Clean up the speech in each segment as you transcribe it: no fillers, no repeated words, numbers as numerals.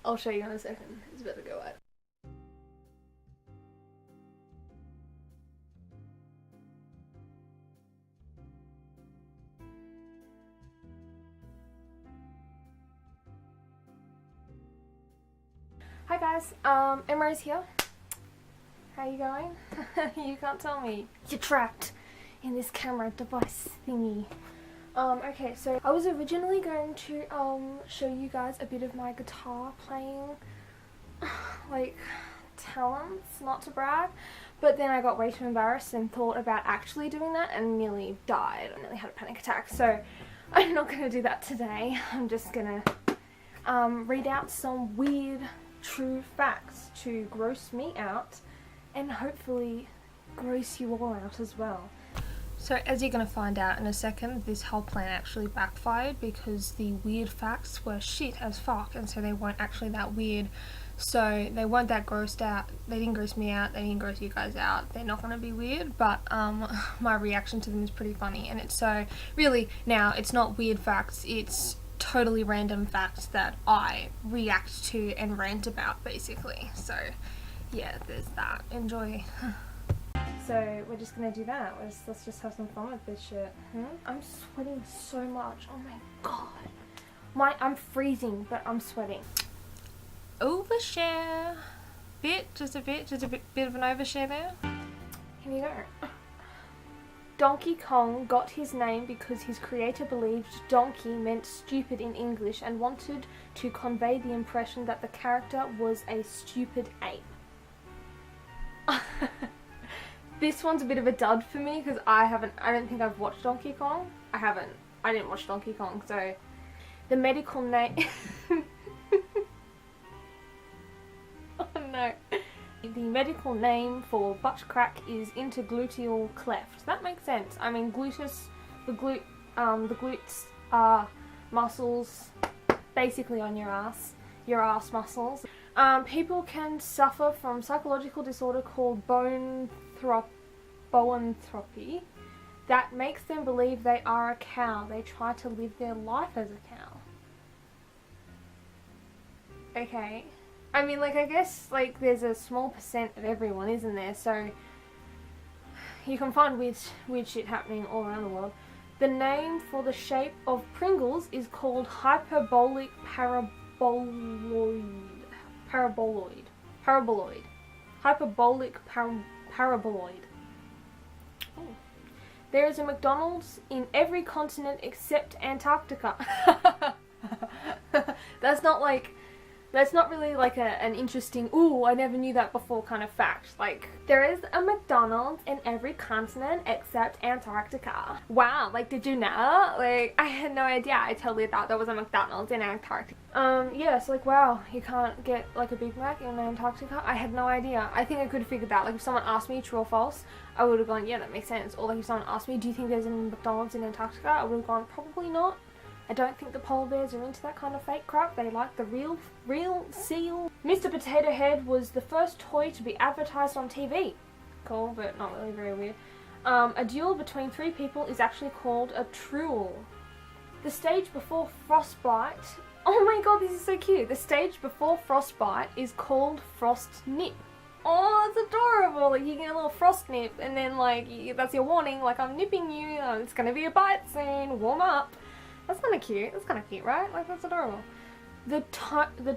I'll show you in a second. It's about to go out. Hi guys, Emerose here. How you going? You can't tell me. You're trapped in this camera device thingy. Okay, so I was originally going to show you guys a bit of my guitar playing like talents, not to brag, but then I got way too embarrassed and thought about actually doing that and nearly died. I nearly had a panic attack, so I'm not going to do that today. I'm just going to read out some weird true facts to gross me out and hopefully gross you all out as well. So as you're going to find out in a second, this whole plan actually backfired because the weird facts were shit as fuck, and so they weren't actually that weird. So they weren't that grossed out. They didn't gross me out. They didn't gross you guys out. They're not going to be weird, but my reaction to them is pretty funny. And it's so really now it's not weird facts. It's totally random facts that I react to and rant about basically. So yeah, there's that. Enjoy. So we're just gonna do that. Let's just have some fun with this shit. I'm sweating so much. Oh my god. I'm freezing, but I'm sweating. Overshare. Just a bit of an overshare there. Here we go. Donkey Kong got his name because his creator believed donkey meant stupid in English and wanted to convey the impression that the character was a stupid ape. This one's a bit of a dud for me because I don't think I've watched Donkey Kong. I didn't watch Donkey Kong, so the medical name oh no. The medical name for butt crack is intergluteal cleft. That makes sense. I mean, gluteus, the glutes are muscles basically on your ass muscles. People can suffer from psychological disorder called boanthropy that makes them believe they are a cow. They try to live their life as a cow. Okay. I mean, like, I guess, like, there's a small percent of everyone, isn't there? So, you can find weird shit happening all around the world. The name for the shape of Pringles is called hyperbolic paraboloid. Hyperbolic paraboloid. Oh. There is a McDonald's in every continent except Antarctica. That's not really like an interesting, ooh, I never knew that before kind of fact. Like, there is a McDonald's in every continent except Antarctica. Wow, like, did you know? Like, I had no idea. I totally thought there was a McDonald's in Antarctica. Yeah, so like, wow, you can't get like a Big Mac in Antarctica? I had no idea. I think I could have figured that. Like, if someone asked me true or false, I would have gone, yeah, that makes sense. Or like, if someone asked me, do you think there's a McDonald's in Antarctica? I would have gone, probably not. I don't think the polar bears are into that kind of fake crap. They like the real seal. Mr. Potato Head was the first toy to be advertised on TV. Cool, but not really very weird. A duel between three people is actually called a truel. The stage before frostbite. Oh my god, this is so cute. The stage before frostbite is called frost nip. Oh, that's adorable. Like, you get a little frost nip, and then like that's your warning. Like, I'm nipping you. It's gonna be a bite soon. Warm up. That's kind of cute. That's kind of cute, right? Like, that's adorable. The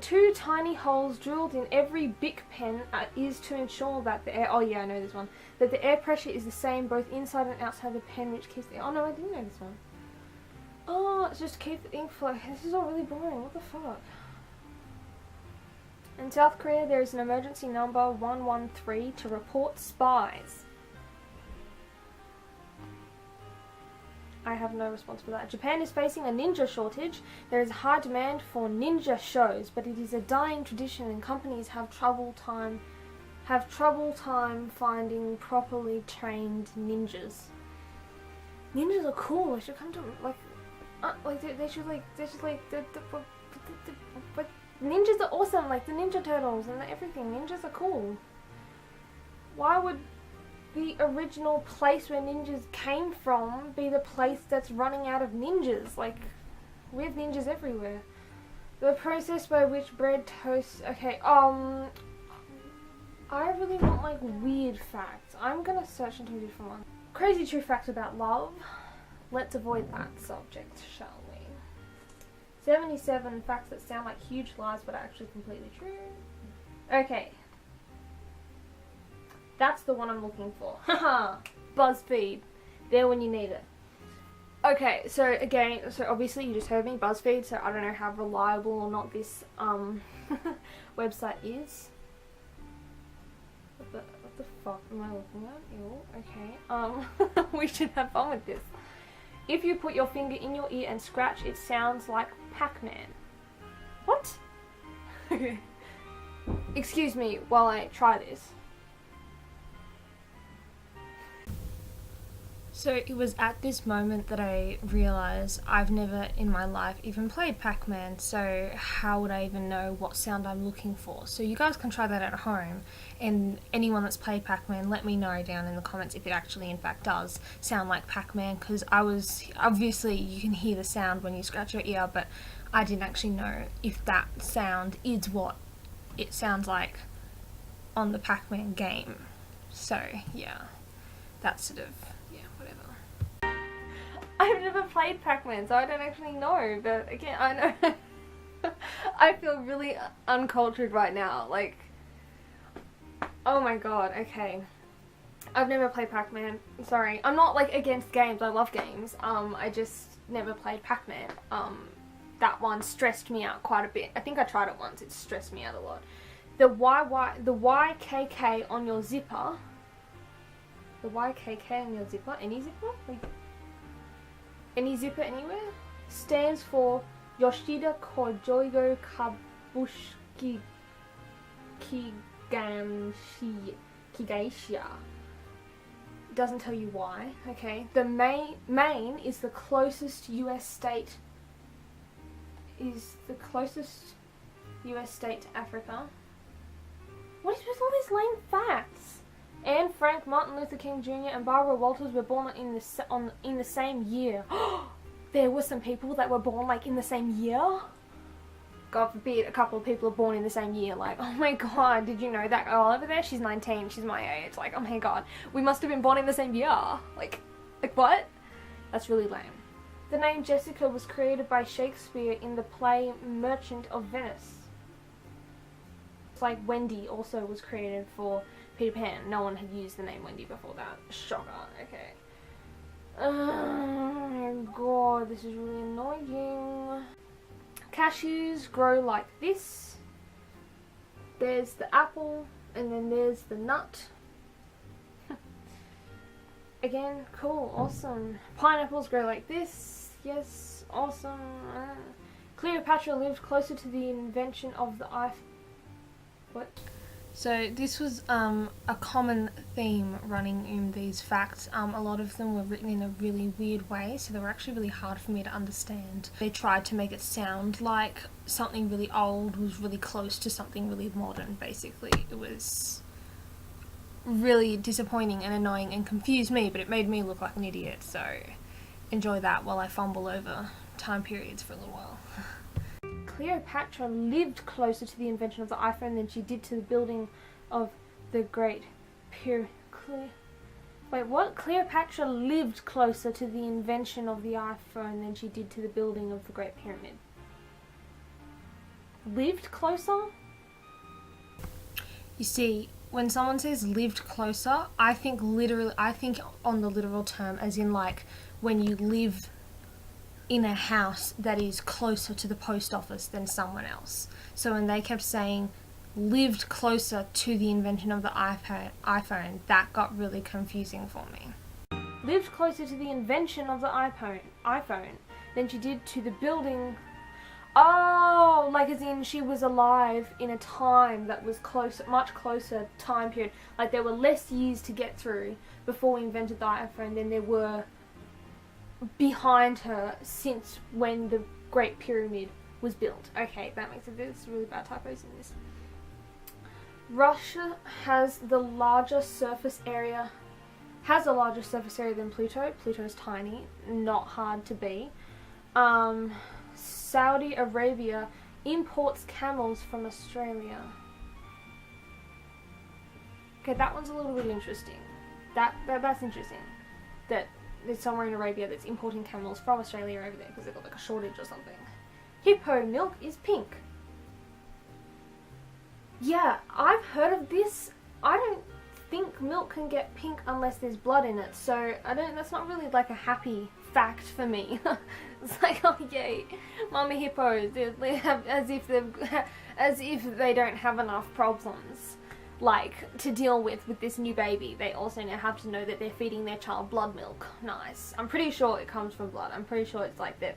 two tiny holes drilled in every Bic pen is to ensure that the air... Oh, yeah, I know this one. That the air pressure is the same both inside and outside the pen, which keeps the... Oh, no, I didn't know this one. Oh, it's just to keep the ink flow. This is all really boring. What the fuck? In South Korea, there is an emergency number 113 to report spies. I have no response for that. Japan is facing a ninja shortage. There is a high demand for ninja shows, but it is a dying tradition and companies have trouble time finding properly trained ninjas. Ninjas are cool. They should come to ninjas are awesome. Like the Ninja Turtles and everything. Ninjas are cool. Why would the original place where ninjas came from be the place that's running out of ninjas? Like, we have ninjas everywhere. The process by which bread toasts. Okay, I really want like weird facts. I'm gonna search into a different one. Crazy true facts about love. Let's avoid that subject, shall we? 77 facts that sound like huge lies but are actually completely true. Okay. That's the one I'm looking for. Haha! BuzzFeed. There when you need it. Okay, so again, so obviously you just heard me, BuzzFeed, so I don't know how reliable or not this website is. What the fuck am I looking at? Ew, okay. We should have fun with this. If you put your finger in your ear and scratch, it sounds like Pac-Man. What? Okay. Excuse me while I try this. So it was at this moment that I realised I've never in my life even played Pac-Man, so how would I even know what sound I'm looking for? So you guys can try that at home, and anyone that's played Pac-Man, let me know down in the comments if it actually in fact does sound like Pac-Man, because obviously you can hear the sound when you scratch your ear, but I didn't actually know if that sound is what it sounds like on the Pac-Man game. So yeah, that's sort of... I've never played Pac-Man, so I don't actually know, but again, I know. I feel really uncultured right now, like, oh my god, okay. I've never played Pac-Man, sorry. I'm not, like, against games, I love games, I just never played Pac-Man. That one stressed me out quite a bit. I think I tried it once, it stressed me out a lot. The YKK on your zipper, any zipper? Like, any zipper anywhere? Stands for Yoshida Kojoyo Kabushiki Kigaisha. Doesn't tell you why, okay. The Maine is the closest US state to Africa. What is with all these lame facts? Anne Frank, Martin Luther King Jr. and Barbara Walters were born in the same year. There were some people that were born like in the same year? God forbid a couple of people are born in the same year. Like, oh my god, did you know that girl over there? She's 19, she's my age. Like, oh my god, we must have been born in the same year. Like what? That's really lame. The name Jessica was created by Shakespeare in the play Merchant of Venice. It's like Wendy also was created for Peter Pan. No one had used the name Wendy before that. Shocker. Okay. Oh my god, this is really annoying. Cashews grow like this. There's the apple, and then there's the nut. Again, cool, awesome. Pineapples grow like this. Yes, awesome. Cleopatra lived closer to the invention of the What? So this was a common theme running in these facts. A lot of them were written in a really weird way, so they were actually really hard for me to understand. They tried to make it sound like something really old was really close to something really modern, basically. It was really disappointing and annoying and confused me, but it made me look like an idiot, so enjoy that while I fumble over time periods for a little while. Cleopatra lived closer to the invention of the iPhone than she did to the building of the Great Pyramid. Wait, what? Cleopatra lived closer to the invention of the iPhone than she did to the building of the Great Pyramid. Lived closer? You see, when someone says lived closer, I think on the literal term as in like when you live in a house that is closer to the post office than someone else. So when they kept saying lived closer to the invention of the iPhone, that got really confusing for me. Lived closer to the invention of the iPhone than she did to the building. Oh, like as in she was alive in a time that was much closer time period. Like there were less years to get through before we invented the iPhone than there were behind her since when the Great Pyramid was built. Okay, that makes sense. There's really bad typos in this. Russia has a larger surface area than Pluto. Pluto is tiny, not hard to be. Saudi Arabia imports camels from Australia. Okay, that one's a little bit interesting. That's interesting. That there's somewhere in Arabia that's importing camels from Australia over there because they've got like a shortage or something. Hippo milk is pink. Yeah, I've heard of this. I don't think milk can get pink unless there's blood in it, so that's not really like a happy fact for me. It's like, oh yay, mummy hippos, they have, as if they don't have enough problems like to deal with this new baby. They also now have to know that they're feeding their child blood milk. Nice. I'm pretty sure it comes from blood. I'm pretty sure it's like that.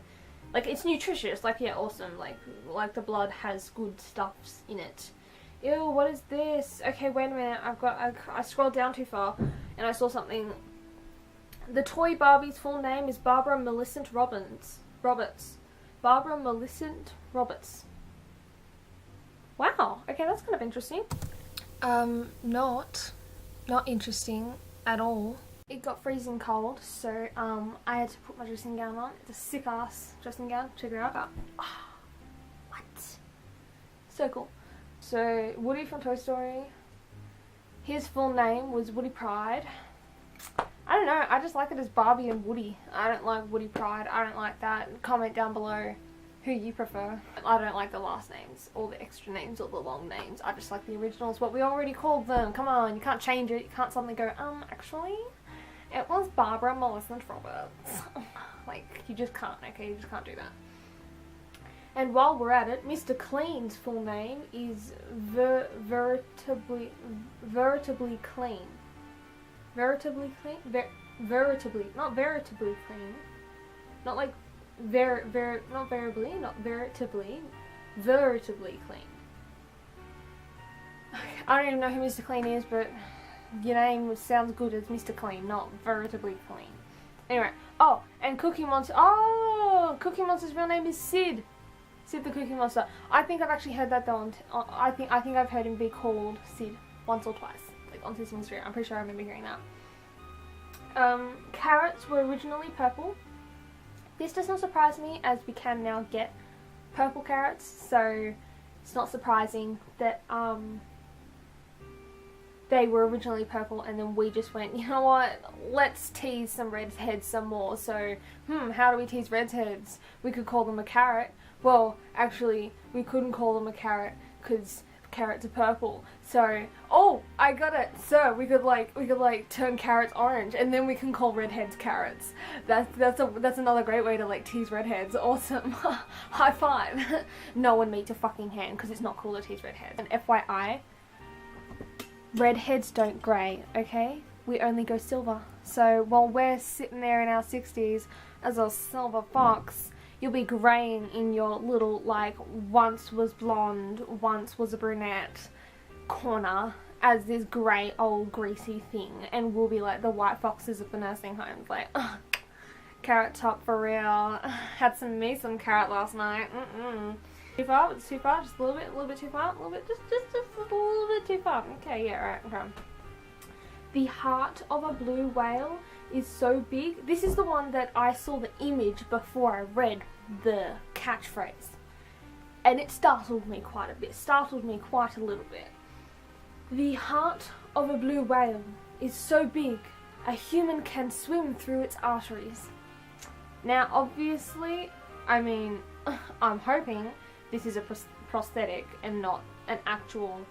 Like, it's nutritious. Like, yeah, awesome. Like the blood has good stuffs in it. Ew, what is this? Okay, wait a minute. I scrolled down too far and I saw something. The toy Barbie's full name is Barbara Millicent Roberts. Barbara Millicent Roberts. Wow. Okay, that's kind of interesting. Not interesting at all. It got freezing cold, so I had to put my dressing gown on. It's a sick ass dressing gown. Check it out. What? So cool. So Woody from Toy Story. His full name was Woody Pride. I don't know. I just like it as Barbie and Woody. I don't like Woody Pride. I don't like that. Comment down below who you prefer. I don't like the last names or the extra names or the long names. I just like the originals, what we already called them. Come on, you can't change it. You can't suddenly go, actually, it was Barbara Millicent Roberts. Like, you just can't, okay? You just can't do that. And while we're at it, Mr. Clean's full name is Veritably Clean. Veritably Clean? Veritably, not veritably clean. Not like not variably, not veritably. Veritably Clean. I don't even know who Mr. Clean is, but your name sounds good as Mr. Clean, not veritably clean. Anyway, oh, and Cookie Monster. Oh, Cookie Monster's real name is Sid. Sid the Cookie Monster. I think I've actually heard that though. I think I've heard him be called Sid once or twice, like on Sesame Street. I'm pretty sure I remember hearing that. Carrots were originally purple. This does not surprise me, as we can now get purple carrots, so it's not surprising that they were originally purple and then we just went, you know what, let's tease some redheads some more. So, how do we tease redheads? We could call them a carrot. Well, actually, we couldn't call them a carrot because carrots are purple. So, oh, I got it. So we could turn carrots orange, and then we can call redheads carrots. That's another great way to like tease redheads. Awesome. High five. No one meets a fucking hand because it's not cool to tease redheads. And FYI, redheads don't grey. Okay, we only go silver. So while we're sitting there in our 60s as a silver fox, you'll be greying in your little, like, once was blonde, once was a brunette corner as this grey old greasy thing, and we'll be like the white foxes at the nursing homes, like, ugh, Carrot Top for real. Had some carrot last night. Too far? It's too far? Just a little bit too far? A little bit, just a little bit too far. Okay, yeah, right, okay. The heart of a blue whale is so big. This is the one that I saw the image before I read the catchphrase. And it startled me quite a bit. Startled me quite a little bit. The heart of a blue whale is so big, a human can swim through its arteries. Now, obviously, I mean, I'm hoping this is a prosthetic and not an actual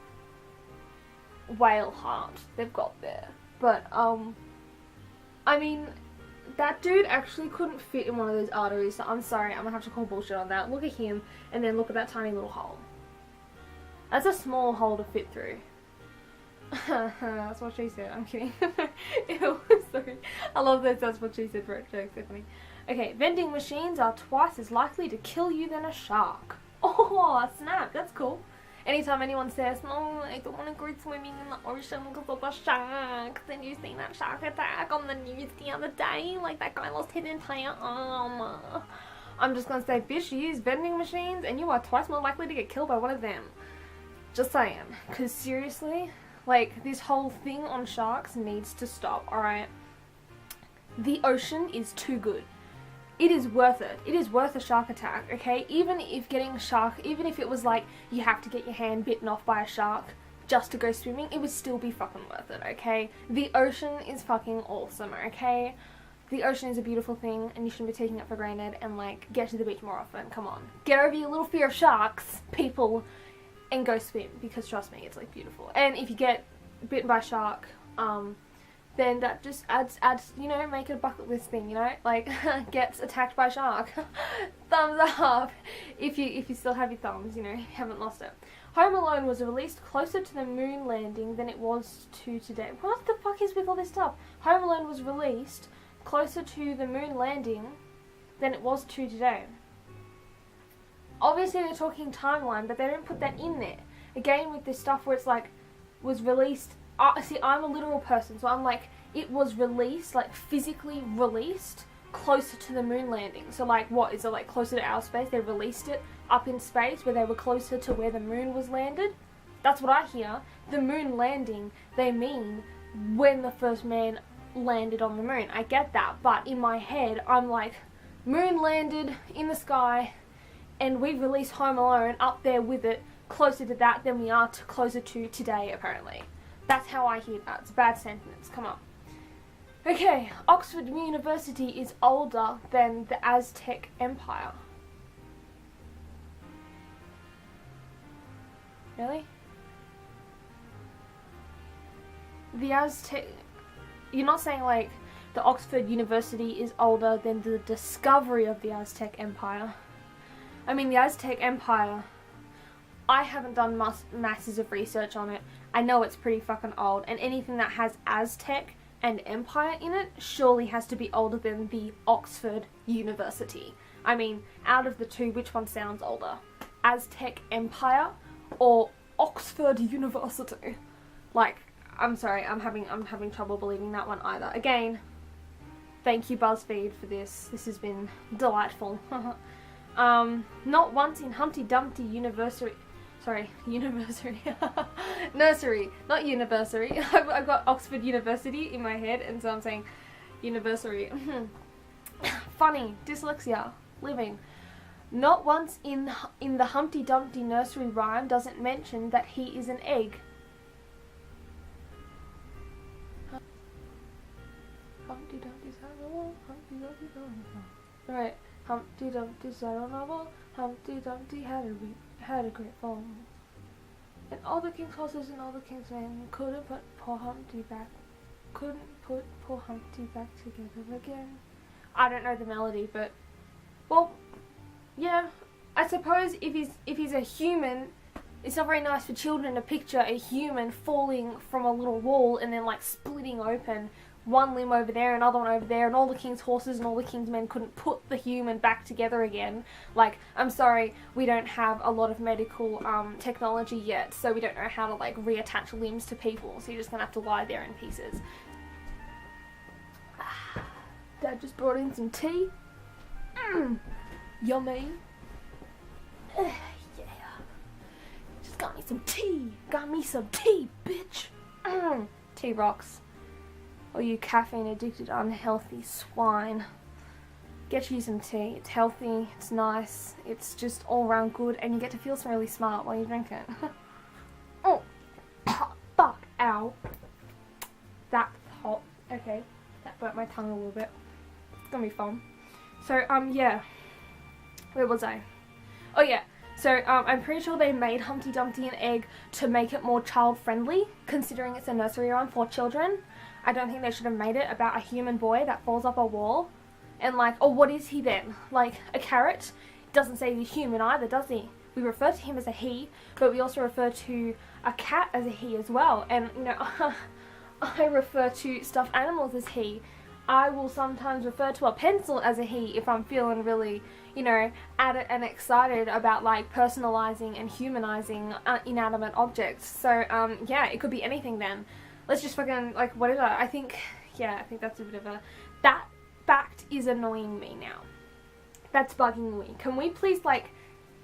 whale heart they've got there. But, I mean, that dude actually couldn't fit in one of those arteries, so I'm sorry, I'm gonna have to call bullshit on that. Look at him, and then look at that tiny little hole. That's a small hole to fit through. That's what she said, I'm kidding. Ew, sorry. I love that that's what she said for it, jokes, they're funny. Okay, vending machines are twice as likely to kill you than a shark. Oh, snap, that's cool. Anytime anyone says, no, I don't want to go swimming in the ocean because of a shark, then you seen that shark attack on the news the other day, like that guy lost his entire arm. I'm just going to say, bitch, you use vending machines and you are twice more likely to get killed by one of them. Just saying. Because seriously, like, this whole thing on sharks needs to stop, alright? The ocean is too good. it is worth it. It is worth a shark attack, okay? Even if it was like you have to get your hand bitten off by a shark just to go swimming, it would still be fucking worth it, okay? The ocean is fucking awesome, okay? The ocean is a beautiful thing and you shouldn't be taking it for granted, and like, get to the beach more often, come on. Get over your little fear of sharks, people, and go swim, because trust me, it's like beautiful. And if you get bitten by a shark, then that just adds, you know, make it a bucket list thing, you know, like, gets attacked by a shark. Thumbs up if you still have your thumbs, you know, you haven't lost it. Home Alone was released closer to the moon landing than it was to today. What the fuck is with all this stuff? Home Alone was released closer to the moon landing than it was to today. Obviously they're talking timeline, but they don't put that in there. Again, with this stuff where it's like, was released, see, I'm a literal person, so I'm like, it was released, like physically released, closer to the moon landing. So like, what, is it like closer to our space? They released it up in space where they were closer to where the moon was landed? That's what I hear. The moon landing, they mean when the first man landed on the moon. I get that, but in my head, I'm like, moon landed in the sky, and we released Home Alone up there with it, closer to that than we are closer to today, apparently. That's how I hear that. It's a bad sentence. Come on. Okay, Oxford University is older than the Aztec Empire. Really? The Aztec... You're not saying, like, the Oxford University is older than the discovery of the Aztec Empire. I mean, the Aztec Empire, I haven't done masses of research on it. I know it's pretty fucking old, and anything that has Aztec and Empire in it surely has to be older than the Oxford University. I mean, out of the two, which one sounds older? Aztec Empire or Oxford University? Like, I'm sorry, I'm having trouble believing that one either. Again, thank you BuzzFeed for this. This has been delightful. Not once in Humpty Dumpty Nursery, not University. I've got Oxford University in my head, and so I'm saying University. Funny, dyslexia, living. Not once in the Humpty Dumpty nursery rhyme does it mention that he is an egg. Humpty Dumpty sat on the wall, Humpty Dumpty sat on the wall. Alright, Humpty Dumpty sat on a wall, Humpty Dumpty had a great fall. And all the king's horses and all the king's men couldn't put poor Humpty back together again. I don't know the melody, but, well, yeah, I suppose if he's a human, it's not very nice for children to picture a human falling from a little wall and then like splitting open, one limb over there, another one over there, and all the king's horses and all the king's men couldn't put the human back together again. Like, I'm sorry, we don't have a lot of medical technology yet, so we don't know how to like reattach limbs to people, so you're just gonna have to lie there in pieces. Dad just brought in some tea. Yummy. Yeah. Just got me some tea. Got me some tea, bitch. Tea rocks. Or you caffeine addicted unhealthy swine. Get you some tea. It's healthy, it's nice, it's just all around good, and you get to feel some really smart while you drink it. Oh, fuck, ow. That's hot. Okay, that burnt my tongue a little bit. It's gonna be fun. So, yeah. Where was I? Oh yeah, so I'm pretty sure they made Humpty Dumpty an egg to make it more child friendly, considering it's a nursery rhyme for children. I don't think they should have made it about a human boy that falls up a wall. And like, oh, what is he then? Like, a carrot? Doesn't say he's human either, does he? We refer to him as a he, but we also refer to a cat as a he as well. And, you know, I refer to stuffed animals as he. I will sometimes refer to a pencil as a he if I'm feeling really, you know, added and excited about like personalizing and humanizing inanimate objects. So, yeah, it could be anything then. Let's just fucking, like, whatever. I think that's a bit of a... That fact is annoying me now. That's bugging me. Can we please, like,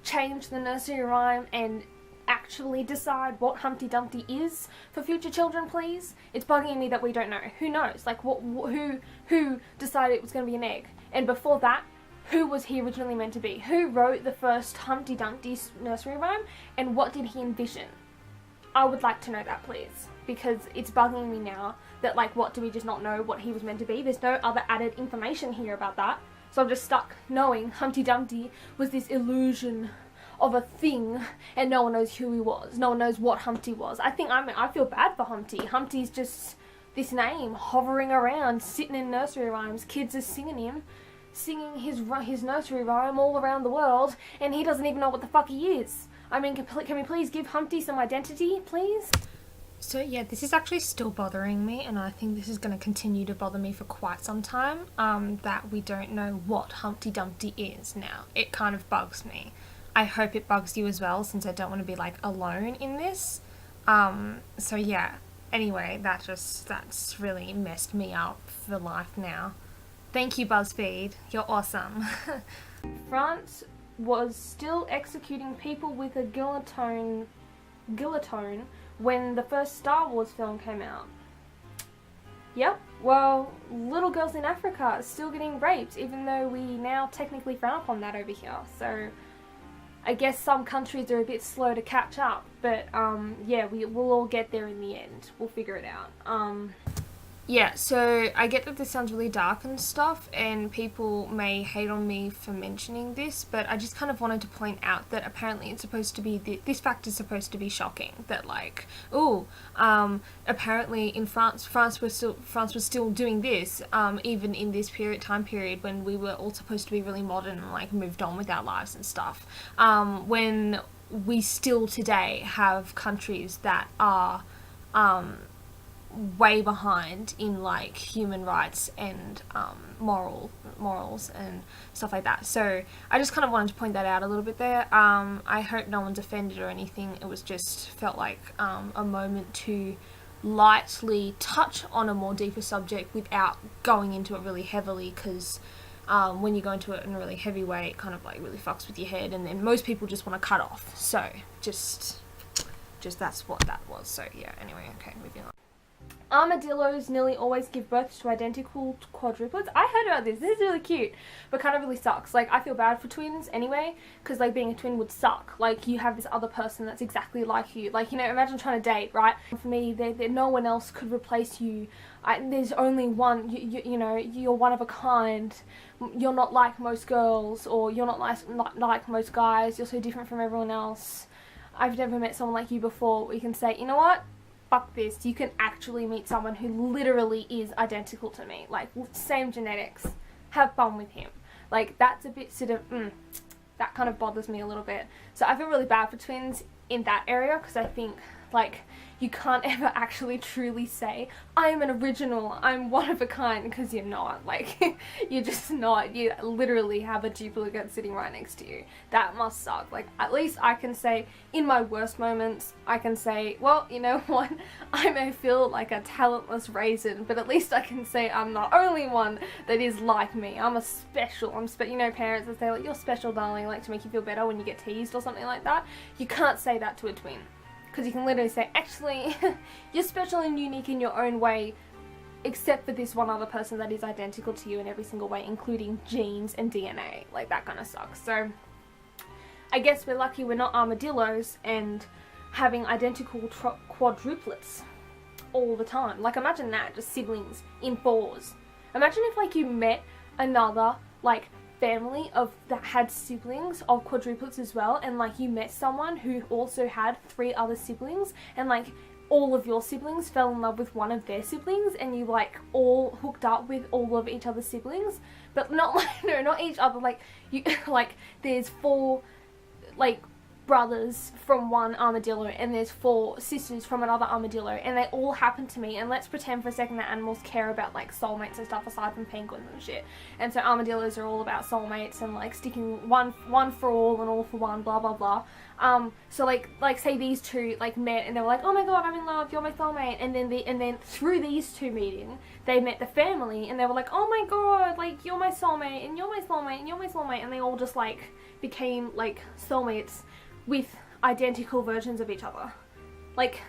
change the nursery rhyme and actually decide what Humpty Dumpty is for future children, please? It's bugging me that we don't know. Who knows? Like, who decided it was going to be an egg? And before that, who was he originally meant to be? Who wrote the first Humpty Dumpty nursery rhyme, and what did he envision? I would like to know that, please, because it's bugging me now that, like, what, do we just not know what he was meant to be? There's no other added information here about that, so I'm just stuck knowing Humpty Dumpty was this illusion of a thing, and no one knows who he was. No one knows what Humpty was. I feel bad for Humpty. Humpty's just this name hovering around, sitting in nursery rhymes. Kids are singing his nursery rhyme all around the world, and he doesn't even know what the fuck he is. I mean, can we please give Humpty some identity, please? So yeah, this is actually still bothering me, and I think this is going to continue to bother me for quite some time, that we don't know what Humpty Dumpty is now. It kind of bugs me. I hope it bugs you as well, since I don't want to be, like, alone in this. So yeah, anyway, that's really messed me up for life now. Thank you, BuzzFeed. You're awesome. France was still executing people with a guillotine when the first Star Wars film came out. Yep, well, little girls in Africa are still getting raped, even though we now technically frown upon that over here. So I guess some countries are a bit slow to catch up, but yeah, we'll all get there in the end. We'll figure it out. Yeah, so I get that this sounds really dark and stuff, and people may hate on me for mentioning this, but I just kind of wanted to point out that apparently it's supposed to be, this fact is supposed to be shocking, that, like, apparently in France was still doing this, even in this time period when we were all supposed to be really modern and, like, moved on with our lives and stuff, when we still today have countries that are, way behind in, like, human rights and morals and stuff like that. So I just kind of wanted to point that out a little bit there. I hope no one's offended or anything. It was just felt like a moment to lightly touch on a more deeper subject without going into it really heavily, because when you go into it in a really heavy way, it kind of, like, really fucks with your head, and then most people just want to cut off. So just that's what that was. So yeah, anyway, okay, moving on. Armadillos nearly always give birth to identical quadruplets. I heard about this. This is really cute, but kind of really sucks. Like, I feel bad for twins anyway, because, like, being a twin would suck. Like, you have this other person that's exactly like you. Like, you know, imagine trying to date, right? For me, no one else could replace you. There's only one. You know, you're one of a kind. You're not like most girls, or you're not like most guys. You're so different from everyone else. I've never met someone like you before. We can say, you know what? Fuck this, you can actually meet someone who literally is identical to me, like, same genetics, have fun with him. Like, that's a bit sort of, that kind of bothers me a little bit. So I feel really bad for twins in that area, because I think, like, you can't ever actually truly say, I'm an original, I'm one of a kind, because you're not. Like, you're just not. You literally have a duplicate sitting right next to you. That must suck. Like, at least I can say, in my worst moments, I can say, well, you know what, I may feel like a talentless raisin, but at least I can say I'm the only one that is like me. I'm a special, you know, parents that say, like, you're special, darling, like, to make you feel better when you get teased or something like that. You can't say that to a twin. Because you can literally say, actually, you're special and unique in your own way, except for this one other person that is identical to you in every single way, including genes and DNA. Like, that kind of sucks. So, I guess we're lucky we're not armadillos and having identical quadruplets all the time. Like, imagine that, just siblings in fours. Imagine if, like, you met another, like, family that had siblings of quadruplets as well, and, like, you met someone who also had 3 other siblings, and, like, all of your siblings fell in love with one of their siblings, and you, like, all hooked up with all of each other's siblings, but not, like, no, not each other, like, you, like, there's 4, like, brothers from one armadillo, and there's 4 sisters from another armadillo, and they all happen to me, and let's pretend for a second that animals care about, like, soulmates and stuff aside from penguins and shit. And so armadillos are all about soulmates and, like, sticking one for all and all for one, blah blah blah. So like say these two, like, met, and they were like, oh my god, I'm in love, you're my soulmate, and then through these two meeting, they met the family, and they were like, oh my god, like, you're my soulmate, and you're my soulmate, and you're my soulmate, and they all just, like, became, like, soulmates with identical versions of each other. Like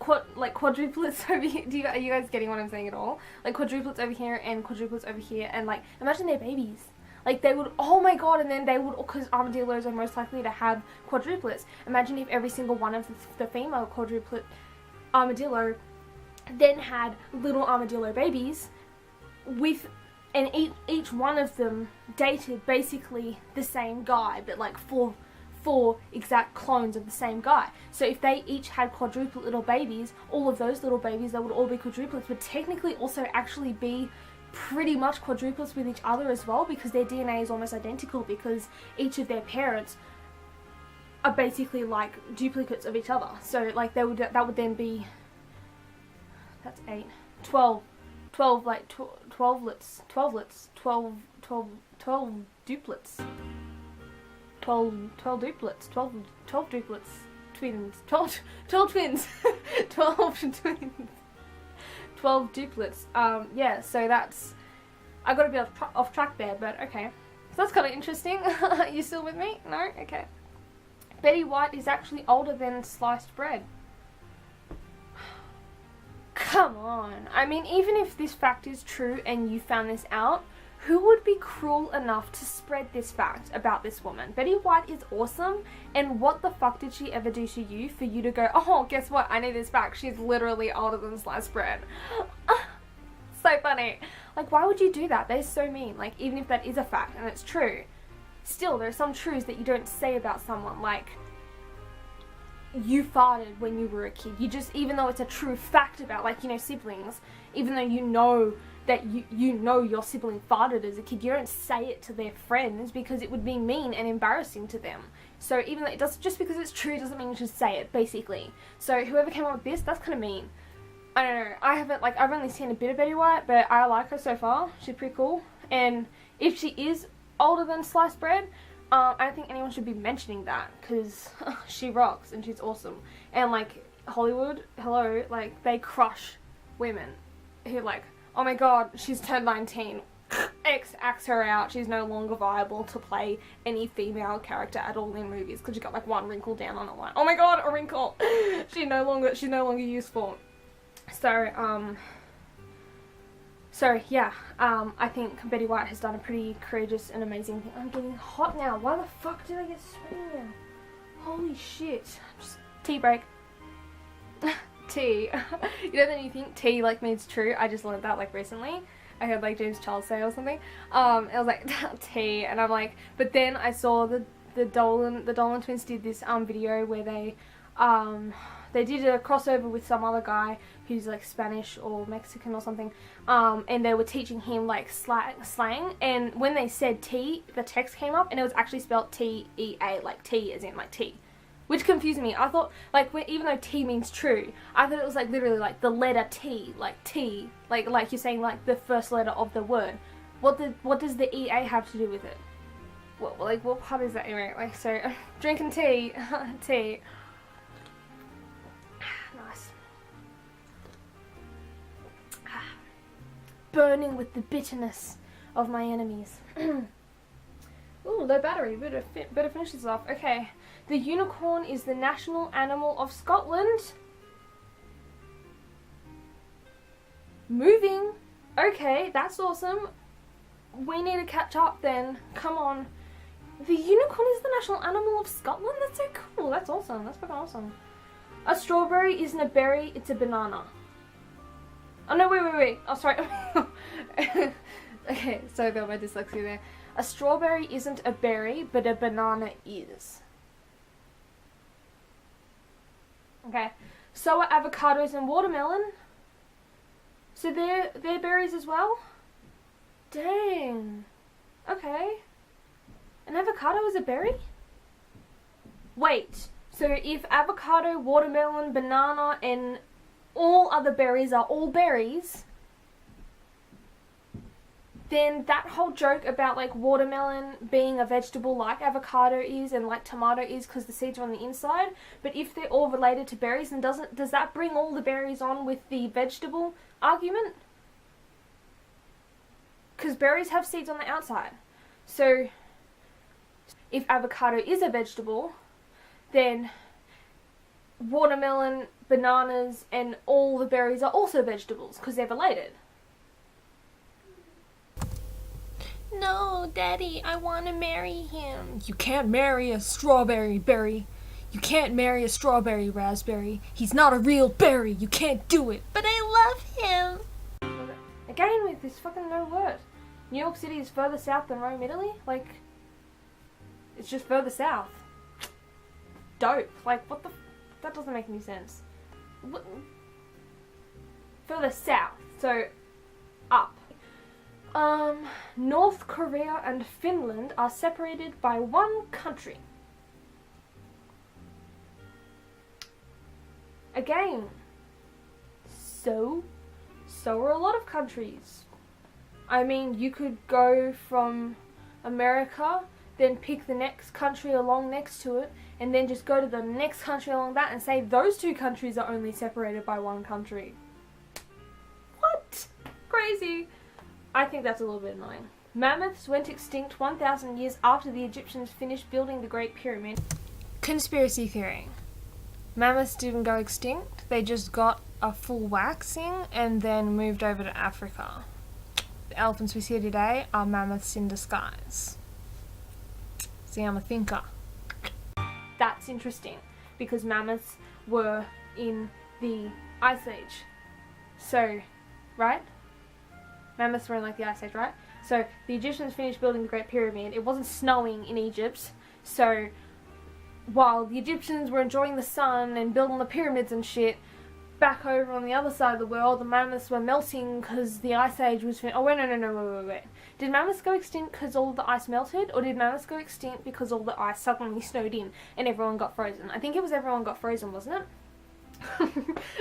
quadruplets over here. Are you guys getting what I'm saying at all? Like, quadruplets over here and quadruplets over here, and, like, imagine they're babies. Like they would, oh my god, and then they would, because armadillos are most likely to have quadruplets. Imagine if every single one of the female quadruplet armadillo then had little armadillo babies with, and each one of them dated basically the same guy, but like four exact clones of the same guy. So if they each had quadruplet little babies, all of those little babies that would all be quadruplets would technically also actually be pretty much quadruplets with each other as well, because their DNA is almost identical, because each of their parents are basically like duplicates of each other. So like that would then be, that's 8, 12 like 12lets, 12 duplets, 12 duplets, 12 duplets, twins, 12 twins, 12 twins, 12 duplets. Yeah, so that's, I got a bit off track there, but okay. So that's kind of interesting. You still with me? No? Okay. Betty White is actually older than sliced bread. Come on. I mean, even if this fact is true and you found this out, who would be cruel enough to spread this fact about this woman? Betty White is awesome, and what the fuck did she ever do to you for you to go, oh, guess what? I know this fact. She's literally older than sliced bread. So funny. Like, why would you do that? They're so mean. Like, even if that is a fact and it's true, still, there are some truths that you don't say about someone. Like, you farted when you were a kid. You just, even though it's a true fact about, like, you know, siblings, even though you know that you know your sibling farted as a kid, you don't say it to their friends because it would be mean and embarrassing to them. So even though it does, just because it's true doesn't mean you should say it, basically. So whoever came up with this, that's kind of mean. I don't know. I haven't, like, I've only seen a bit of Betty White, but I like her so far. She's pretty cool. And if she is older than sliced bread, I don't think anyone should be mentioning that, because she rocks and she's awesome. And, like, Hollywood, hello, like, they crush women who, like, oh my god, she's turned 19. X acts her out. She's no longer viable to play any female character at all in movies because she got like one wrinkle down on it. Like, oh my god, a wrinkle. She's no longer useful. So yeah, I think Betty White has done a pretty courageous and amazing thing. I'm getting hot now. Why the fuck did I get sweaty now? Holy shit. Just tea break. Tea. You know that you think tea like means true? I just learned that like recently. I heard like James Charles say or something. I was like, tea, and I'm like, but then I saw the Dolan twins did this video where they did a crossover with some other guy who's like Spanish or Mexican or something, and they were teaching him like slang, and when they said tea, the text came up and it was actually spelled T-E-A, like tea as in like tea. Which confused me. I thought, like, even though T means true, I thought it was, like, literally, like, the letter T. Like, T. Like you're saying, like, the first letter of the word. What does the EA have to do with it? What part is that anyway? Like, so, drinking tea. Tea. Nice. Burning with the bitterness of my enemies. Ooh, low battery. Better finish this off. Okay. The unicorn is the national animal of Scotland. Moving. Okay, that's awesome. We need to catch up then. Come on. The unicorn is the national animal of Scotland? That's so cool. That's awesome. That's fucking awesome. A strawberry isn't a berry, it's a banana. Oh no, wait. Oh, sorry. Okay, sorry about my dyslexia there. A strawberry isn't a berry, but a banana is. Okay, so are avocados and watermelon. So they're berries as well? Dang. Okay. An avocado is a berry? Wait, so if avocado, watermelon, banana, and all other berries are all berries, then that whole joke about like watermelon being a vegetable like avocado is and like tomato is because the seeds are on the inside, but if they're all related to berries, then does that bring all the berries on with the vegetable argument? Because berries have seeds on the outside. So if avocado is a vegetable, then watermelon, bananas, and all the berries are also vegetables because they're related. No, Daddy, I want to marry him. You can't marry a strawberry berry. You can't marry a strawberry raspberry. He's not a real berry. You can't do it. But I love him. Again with this fucking no word. New York City is further south than Rome, Italy? Like, it's just further south. Dope. Like, what the... That doesn't make any sense. What? Further south. So, up. North Korea and Finland are separated by one country. Again. So are a lot of countries. I mean, you could go from America, then pick the next country along next to it, and then just go to the next country along that and say those two countries are only separated by one country. What? Crazy. I think that's a little bit annoying. Mammoths went extinct 1,000 years after the Egyptians finished building the Great Pyramid. Conspiracy theory. Mammoths didn't go extinct, they just got a full waxing and then moved over to Africa. The elephants we see today are mammoths in disguise. See, I'm a thinker. That's interesting, because mammoths were in the Ice Age. So, right? Mammoths were in like the Ice Age, right? So the Egyptians finished building the Great Pyramid. It wasn't snowing in Egypt, so while the Egyptians were enjoying the sun and building the pyramids and shit, back over on the other side of the world, the mammoths were melting because the Ice Age was finished. Oh wait, no. Did mammoths go extinct because all of the ice melted, or did mammoths go extinct because all the ice suddenly snowed in and everyone got frozen? I think it was everyone got frozen, wasn't it?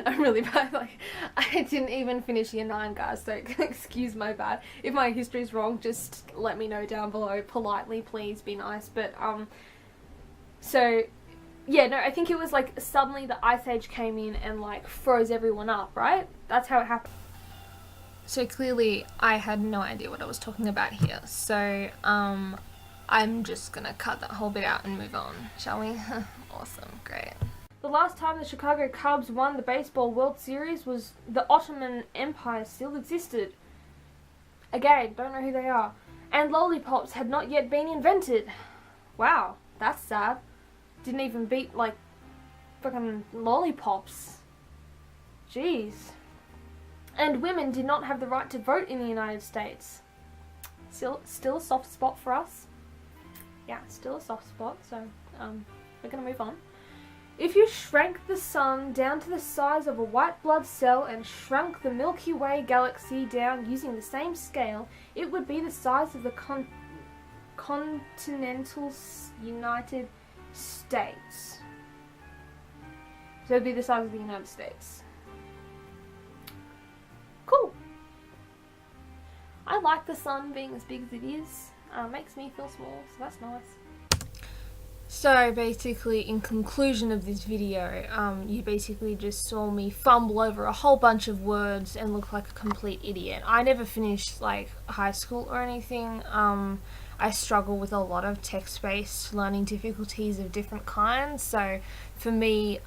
I'm really bad. Like, I didn't even finish year 9, guys, so excuse my bad. If my history's wrong, just let me know down below politely, please be nice. But so yeah, no, I think it was like suddenly the Ice Age came in and like froze everyone up, right? That's how it happened. So clearly I had no idea what I was talking about here, so I'm just gonna cut that whole bit out and move on, shall we? Awesome, great. The last time the Chicago Cubs won the Baseball World Series was the Ottoman Empire still existed. Again, don't know who they are. And lollipops had not yet been invented. Wow, that's sad. Didn't even beat, like, fucking lollipops. Jeez. And women did not have the right to vote in the United States. Still a soft spot for us. Yeah, still a soft spot, so, we're gonna move on. If you shrank the sun down to the size of a white blood cell and shrunk the Milky Way galaxy down using the same scale, it would be the size of the continental United States. So it would be the size of the United States. Cool. I like the sun being as big as it is. Makes me feel small, so that's nice. So basically, in conclusion of this video, you basically just saw me fumble over a whole bunch of words and look like a complete idiot. I never finished like high school or anything. I struggle with a lot of text-based learning difficulties of different kinds. So for me,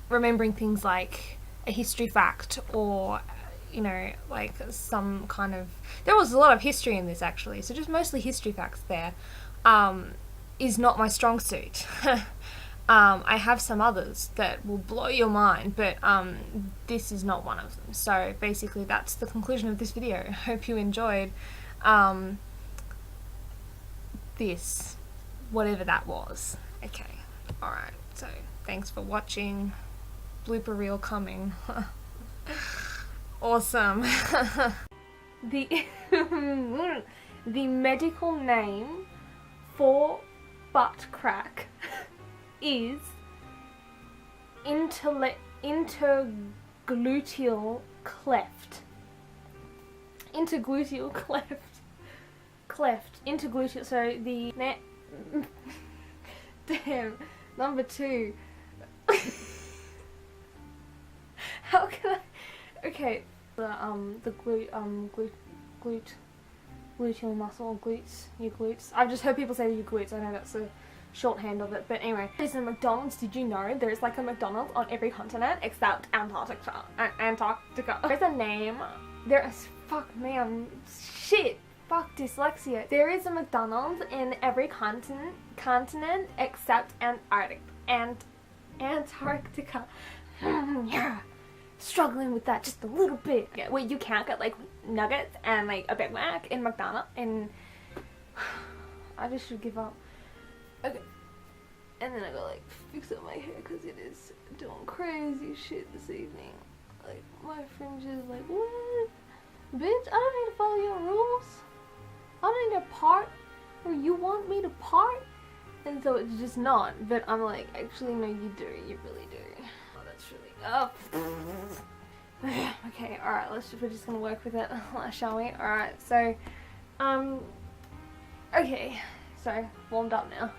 remembering things like a history fact or, you know, like some kind of... There was a lot of history in this actually, so just mostly history facts there. Is not my strong suit. I have some others that will blow your mind, but this is not one of them. So basically that's the conclusion of this video. I hope you enjoyed this, whatever that was. Okay, alright, so thanks for watching. Blooper reel coming. Awesome. The medical name for butt crack is intergluteal cleft. Intergluteal cleft. Intergluteal. So the damn. Number 2. How can I? Okay. The gluteal muscle, glutes, your glutes. I've just heard people say your glutes. I know that's a shorthand of it, but anyway. There's a McDonald's. Did you know there's like a McDonald's on every continent except Antarctica? Antarctica. There's a name. There is, fuck man, shit. Fuck dyslexia. There is a McDonald's in every continent except Antarctica. Yeah. Struggling with that just a little bit. Okay, wait, you can't get like nuggets and like a Big Mac in McDonald's and I just should give up. Okay. And then I go like fix up my hair because it is doing crazy shit this evening. Like my fringe is like, what? Bitch, I don't need to follow your rules. I don't need to part where you want me to part. And so it's just not. But I'm like, actually no you do. You really do. Oh, that's really okay, alright, we're just gonna work with it, shall we? Alright, so okay, so warmed up now.